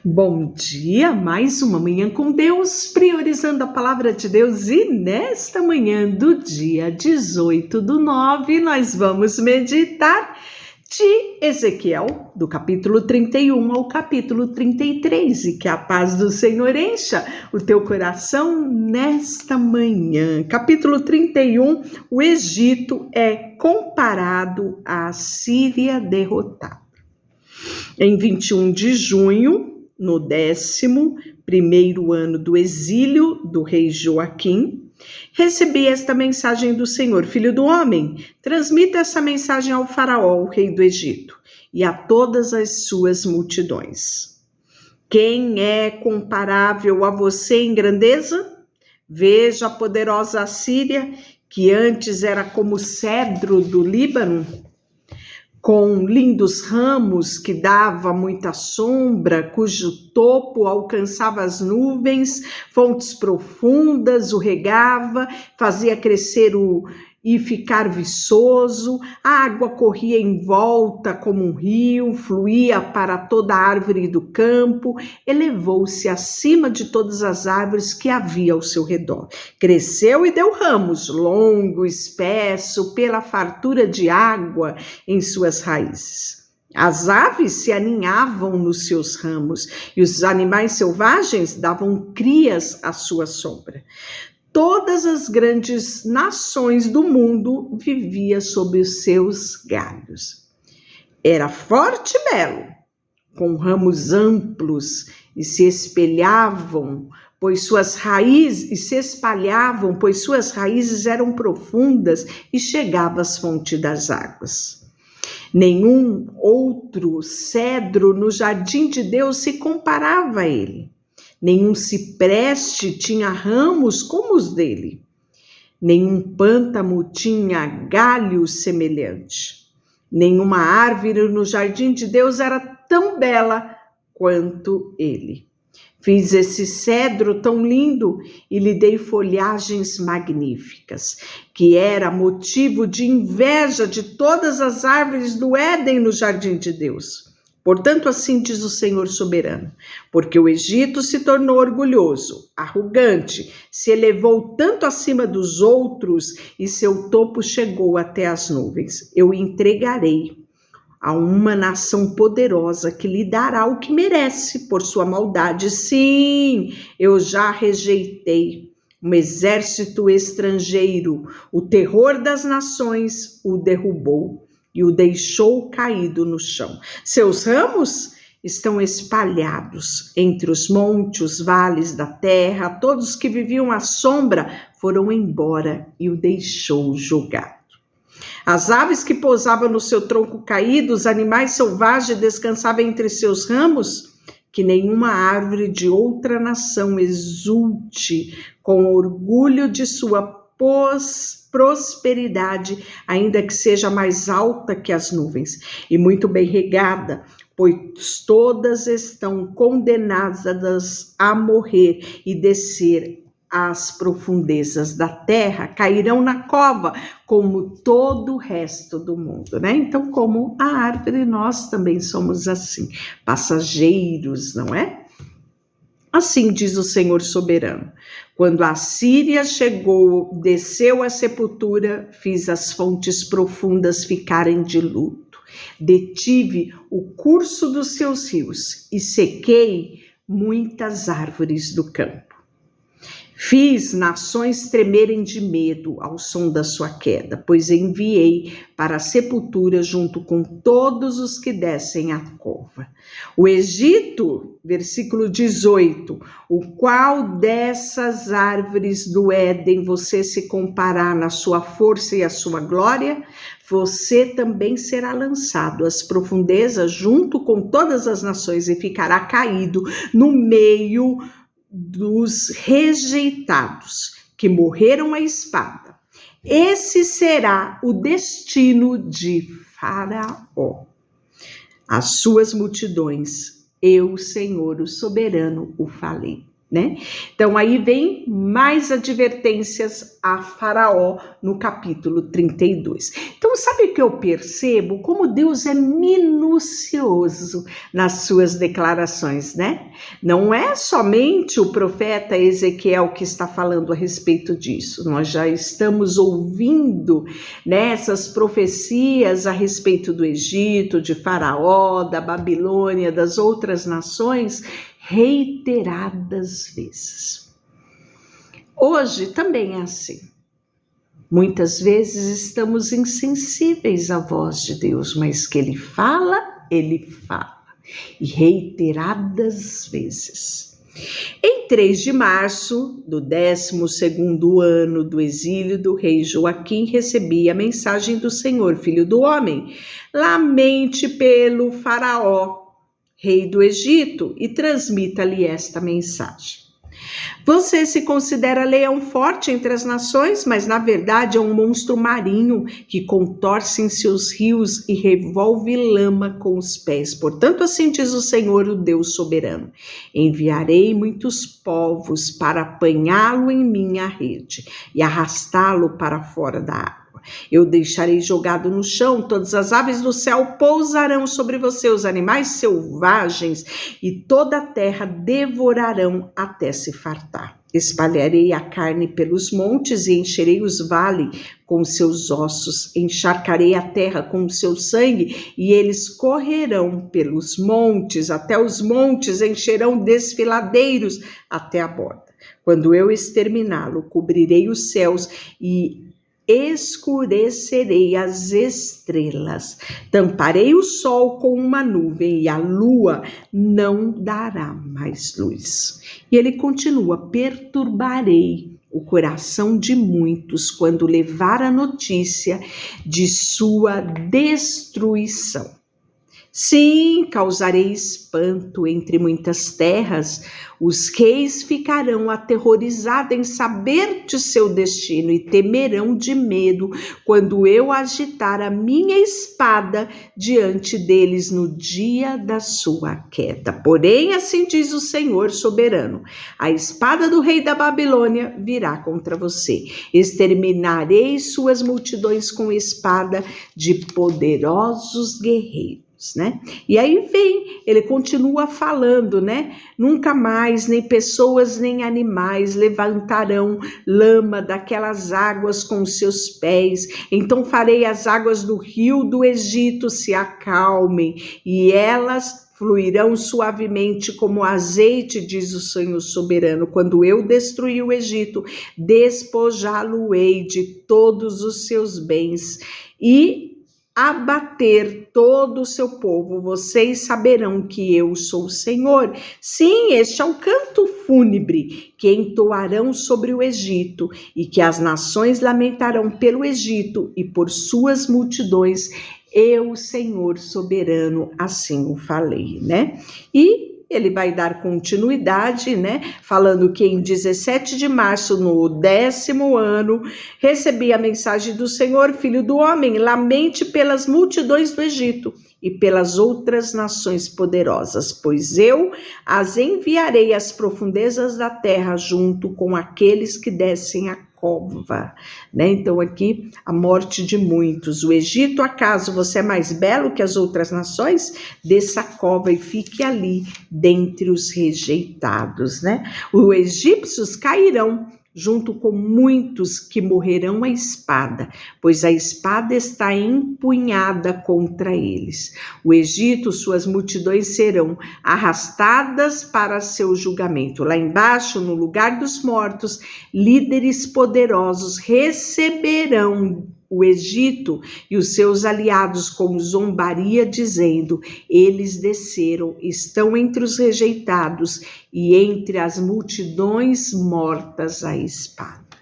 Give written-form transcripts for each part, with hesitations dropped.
Bom dia, mais uma manhã com Deus, priorizando a palavra de Deus, e nesta manhã do dia 18/9, nós vamos meditar de Ezequiel, do capítulo 31 ao capítulo 33, e que a paz do Senhor encha o teu coração nesta manhã. Capítulo 31, o Egito é comparado à Síria derrotada. Em 21 de junho, no 11º ano do exílio do rei Joaquim, recebi esta mensagem do Senhor: filho do homem, transmita essa mensagem ao faraó, o rei do Egito, e a todas as suas multidões. Quem é comparável a você em grandeza? Veja a poderosa Assíria, que antes era como o cedro do Líbano, com lindos ramos que dava muita sombra, cujo topo alcançava as nuvens, fontes profundas o regava, fazia crescer e ficar viçoso, a água corria em volta como um rio, fluía para toda a árvore do campo, elevou-se acima de todas as árvores que havia ao seu redor. Cresceu e deu ramos, longo, espesso, pela fartura de água em suas raízes. As aves se aninhavam nos seus ramos e os animais selvagens davam crias à sua sombra. Todas as grandes nações do mundo viviam sob os seus galhos. Era forte e belo, com ramos amplos e se espalhavam, pois suas raízes eram profundas e chegavam às fontes das águas. Nenhum outro cedro no jardim de Deus se comparava a ele. Nenhum cipreste tinha ramos como os dele. Nenhum pântano tinha galho semelhante. Nenhuma árvore no jardim de Deus era tão bela quanto ele. Fiz esse cedro tão lindo e lhe dei folhagens magníficas, que era motivo de inveja de todas as árvores do Éden no jardim de Deus. Portanto, assim diz o Senhor soberano, porque o Egito se tornou orgulhoso, arrogante, se elevou tanto acima dos outros e seu topo chegou até as nuvens. Eu o entregarei a uma nação poderosa que lhe dará o que merece por sua maldade. Sim, eu já rejeitei um exército estrangeiro, o terror das nações o derrubou e o deixou caído no chão. Seus ramos estão espalhados entre os montes, os vales da terra. Todos que viviam à sombra foram embora e o deixou jogado. As aves que pousavam no seu tronco caído, os animais selvagens descansavam entre seus ramos, que nenhuma árvore de outra nação exulte com orgulho de sua prosperidade, ainda que seja mais alta que as nuvens e muito bem regada, pois todas estão condenadas a morrer e descer às profundezas da terra, cairão na cova, como todo o resto do mundo, né? Então, como a árvore, nós também somos assim, passageiros, não é? Assim diz o Senhor soberano: quando a Síria desceu à sepultura, fiz as fontes profundas ficarem de luto, detive o curso dos seus rios e sequei muitas árvores do campo. Fiz nações tremerem de medo ao som da sua queda, pois enviei para a sepultura junto com todos os que descem à cova. O Egito, versículo 18, o qual dessas árvores do Éden você se comparar na sua força e a sua glória, você também será lançado às profundezas junto com todas as nações e ficará caído no meio dos rejeitados, que morreram à espada. Esse será o destino de Faraó. As suas multidões, eu, Senhor, o soberano, o falei. né? Então aí vem mais advertências a Faraó no capítulo 32. Então sabe o que eu percebo? Como Deus é minucioso nas suas declarações, né? Não é somente o profeta Ezequiel que está falando a respeito disso. Nós já estamos ouvindo, né, essas profecias a respeito do Egito, de Faraó, da Babilônia, das outras nações, reiteradas vezes. Hoje também é assim. Muitas vezes estamos insensíveis à voz de Deus, mas que Ele fala, e reiteradas vezes. Em 3 de março do 12º ano do exílio do rei Joaquim, recebi a mensagem do Senhor, filho do homem: lamente pelo Faraó, rei do Egito, e transmita-lhe esta mensagem. Você se considera leão forte entre as nações, mas na verdade é um monstro marinho que contorce em seus rios e revolve lama com os pés. Portanto, assim diz o Senhor, o Deus soberano: enviarei muitos povos para apanhá-lo em minha rede e arrastá-lo para fora da água. Eu deixarei jogado no chão, todas as aves do céu pousarão sobre você, os animais selvagens e toda a terra devorarão até se fartar. Espalharei a carne pelos montes e encherei os vales com seus ossos, encharcarei a terra com o seu sangue e eles correrão pelos montes, até os montes encherão desfiladeiros até a borda. Quando eu exterminá-lo, cobrirei os céus e escurecerei as estrelas, tamparei o sol com uma nuvem e a lua não dará mais luz. E ele continua: perturbarei o coração de muitos quando levar a notícia de sua destruição. Sim, causarei espanto entre muitas terras, os reis ficarão aterrorizados em saber de seu destino e temerão de medo quando eu agitar a minha espada diante deles no dia da sua queda. Porém, assim diz o Senhor soberano: a espada do rei da Babilônia virá contra você. Exterminarei suas multidões com espada de poderosos guerreiros. Né? E aí ele continua falando, né? Nunca mais nem pessoas nem animais levantarão lama daquelas águas com os seus pés. Então farei as águas do rio do Egito se acalmem e elas fluirão suavemente como azeite, diz o Senhor soberano. Quando eu destruir o Egito, despojá-lo-ei de todos os seus bens e abater todo o seu povo, vocês saberão que eu sou o Senhor. Sim, este é o canto fúnebre que entoarão sobre o Egito e que as nações lamentarão pelo Egito e por suas multidões. Eu, Senhor soberano, assim o falei, né? E ele vai dar continuidade, né? Falando que em 17 de março, no 10º ano, recebi a mensagem do Senhor, filho do homem: lamente pelas multidões do Egito e pelas outras nações poderosas, pois eu as enviarei às profundezas da terra junto com aqueles que descem a cova, né? Então aqui a morte de muitos. O Egito, acaso você é mais belo que as outras nações? Desça a cova e fique ali dentre os rejeitados, né? Os egípcios cairão junto com muitos que morrerão à espada, pois a espada está empunhada contra eles. O Egito, suas multidões serão arrastadas para seu julgamento. Lá embaixo, no lugar dos mortos, líderes poderosos receberão o Egito e os seus aliados como zombaria, dizendo: eles desceram, estão entre os rejeitados e entre as multidões mortas à espada.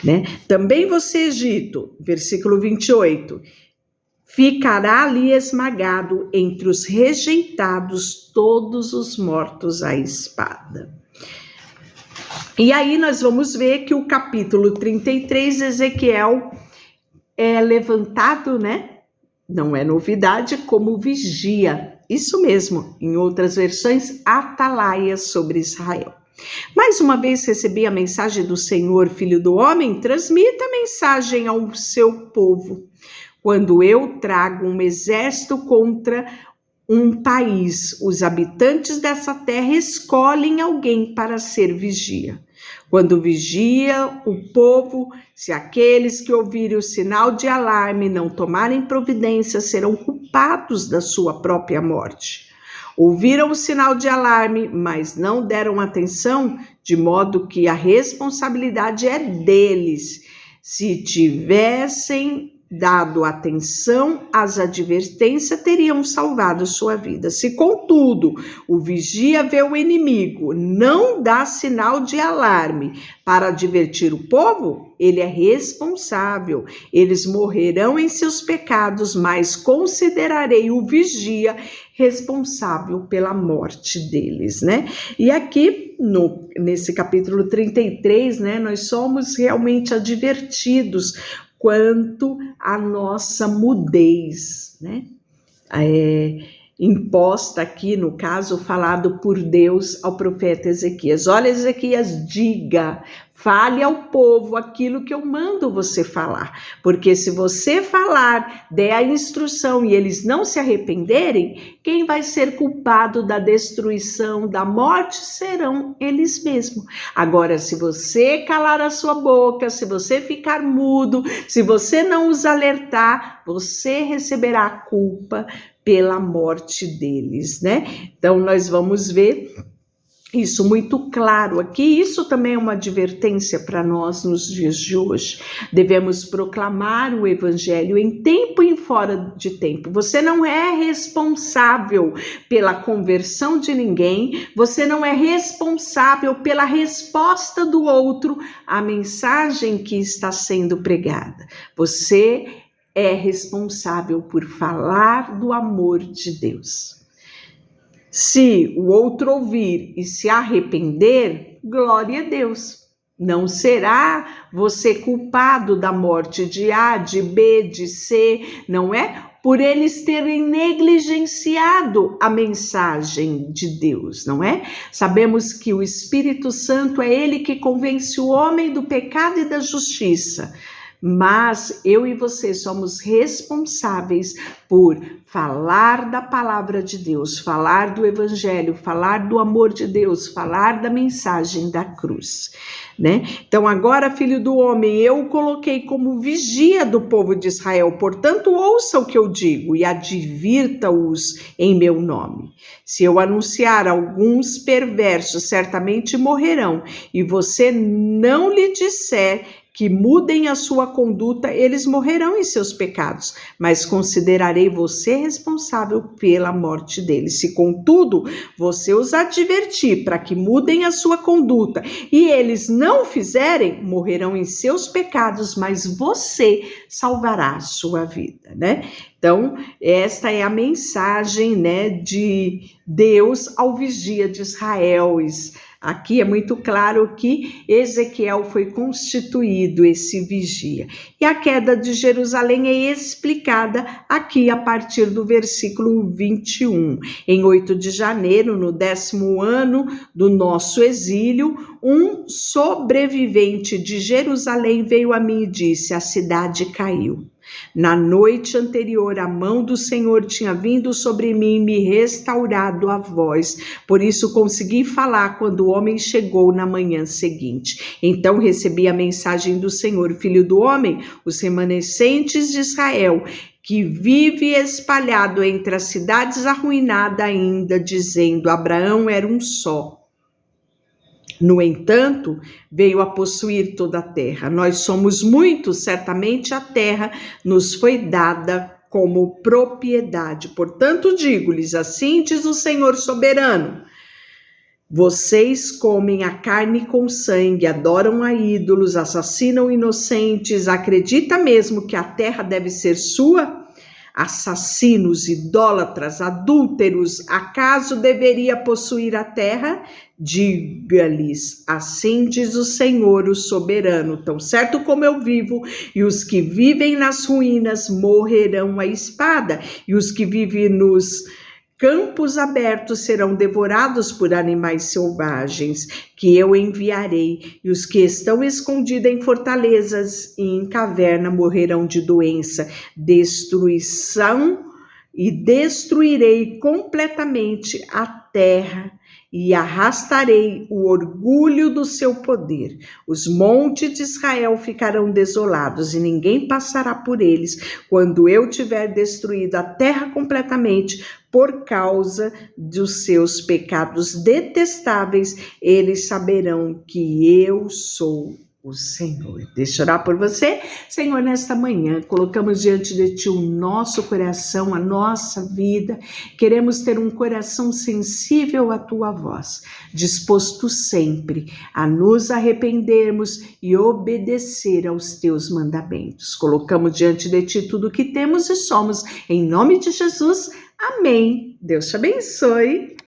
Né? Também você, Egito, versículo 28, ficará ali esmagado entre os rejeitados todos os mortos à espada. E aí nós vamos ver que o capítulo 33, Ezequiel é levantado, né? Não é novidade, como vigia. Isso mesmo, em outras versões, atalaia sobre Israel. Mais uma vez recebi a mensagem do Senhor, filho do homem, transmita a mensagem ao seu povo. Quando eu trago um exército contra um país, os habitantes dessa terra escolhem alguém para ser vigia. Quando vigia o povo, se aqueles que ouvirem o sinal de alarme não tomarem providência, serão culpados da sua própria morte. Ouviram o sinal de alarme, mas não deram atenção, de modo que a responsabilidade é deles. Se tivessem dado atenção às advertências, teriam salvado sua vida. Se, contudo, o vigia vê o inimigo, não dá sinal de alarme para advertir o povo, ele é responsável. Eles morrerão em seus pecados, mas considerarei o vigia responsável pela morte deles, né? E aqui, nesse capítulo 33, né, nós somos realmente advertidos quanto à nossa mudez, né? Imposta aqui, no caso, falado por Deus ao profeta Ezequias. Olha, Ezequias, diga, fale ao povo aquilo que eu mando você falar, porque se você falar, der a instrução e eles não se arrependerem, quem vai ser culpado da destruição, da morte, serão eles mesmos. Agora, se você calar a sua boca, se você ficar mudo, se você não os alertar, você receberá a culpa pela morte deles, né? Então, nós vamos ver isso muito claro aqui. Isso também é uma advertência para nós nos dias de hoje. Devemos proclamar o evangelho em tempo e fora de tempo. Você não é responsável pela conversão de ninguém, você não é responsável pela resposta do outro à mensagem que está sendo pregada. Você é responsável por falar do amor de Deus. Se o outro ouvir e se arrepender, glória a Deus. Não será você culpado da morte de A, de B, de C, não é? Por eles terem negligenciado a mensagem de Deus, não é? Sabemos que o Espírito Santo é ele que convence o homem do pecado e da justiça. Mas eu e você somos responsáveis por falar da palavra de Deus, falar do evangelho, falar do amor de Deus, falar da mensagem da cruz, né? Então agora, filho do homem, eu o coloquei como vigia do povo de Israel, portanto ouça o que eu digo e advirta-os em meu nome. Se eu anunciar alguns perversos, certamente morrerão, e você não lhe disser que mudem a sua conduta, eles morrerão em seus pecados, mas considerarei você responsável pela morte deles. Se, contudo, você os advertir para que mudem a sua conduta e eles não fizerem, morrerão em seus pecados, mas você salvará a sua vida, né? Então, esta é a mensagem, né, de Deus ao vigia de Israel. Aqui é muito claro que Ezequiel foi constituído esse vigia. E a queda de Jerusalém é explicada aqui a partir do versículo 21. Em 8 de janeiro, no 10º ano do nosso exílio, um sobrevivente de Jerusalém veio a mim e disse: a cidade caiu. Na noite anterior, a mão do Senhor tinha vindo sobre mim e me restaurado a voz. Por isso consegui falar quando o homem chegou na manhã seguinte. Então recebi a mensagem do Senhor: filho do homem, os remanescentes de Israel, que vive espalhado entre as cidades arruinadas ainda, dizendo: Abraão era um só. No entanto, veio a possuir toda a terra. Nós somos muitos, certamente a terra nos foi dada como propriedade. Portanto, digo-lhes, assim diz o Senhor soberano: vocês comem a carne com sangue, adoram a ídolos, assassinam inocentes, acredita mesmo que a terra deve ser sua? Assassinos, idólatras, adúlteros, acaso deveria possuir a terra? Diga-lhes, assim diz o Senhor, o soberano, tão certo como eu vivo, e os que vivem nas ruínas morrerão à espada, e os que vivem nos Campos abertos serão devorados por animais selvagens, que eu enviarei, e os que estão escondidos em fortalezas e em caverna morrerão de doença, destruição, e destruirei completamente a terra e arrastarei o orgulho do seu poder. Os montes de Israel ficarão desolados e ninguém passará por eles quando eu tiver destruído a terra completamente por causa dos seus pecados detestáveis. Eles saberão que eu sou o Senhor. Deixa eu orar por você. Senhor, nesta manhã, colocamos diante de Ti o nosso coração, a nossa vida. Queremos ter um coração sensível à Tua voz, disposto sempre a nos arrependermos e obedecer aos Teus mandamentos. Colocamos diante de Ti tudo o que temos e somos. Em nome de Jesus, amém. Deus te abençoe.